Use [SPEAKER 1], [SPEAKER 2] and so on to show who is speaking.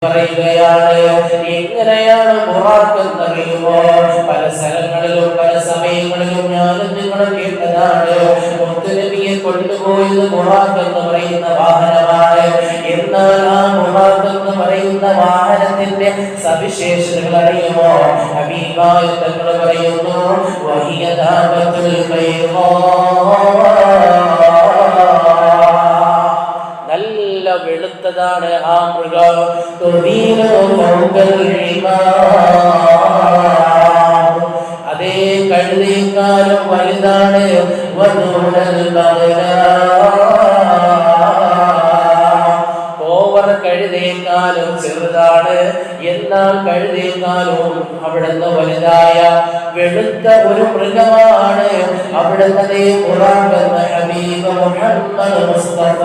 [SPEAKER 1] പറയുകയാണ്. എങ്ങനെയാണ് ബുറാഖ് എന്നറിയുമോ? പല സ്ഥലങ്ങളിലും പല സമയങ്ങളിലും ഞാനും നിങ്ങളും കേട്ടതാണ്. മുത്തുനബിയെ കൊണ്ടുപോയത് ബുറാഖ് എന്ന് പറയുന്ന വാഹനമാണ്. എന്നാൽ ആ ബുറാഖ് എന്ന് പറയുന്ന വാഹനത്തിന്റെ സവിശേഷതകൾ അറിയുമോ? ഹബീബായ തങ്ങൾ പറയുന്നു, വഹിയ ദാബത്തുൽ ബൈദാ, നല്ല വെളുത്തതാണ് ആ മൃഗം. അതേ കഴുതേക്കാളും വലുതാണ്. കോവർ കഴുതേക്കാളും ചെറുതാണ്. എന്നാൽ കഴുതേക്കാളും അവിടുന്ന് വലുതായ വെളുത്ത ഒരു മൃഗമാണ്. അവിടുത്തെ ഖുർആൻ എന്ന ഹബീബ് മുഹമ്മദ് മുസ്തഫ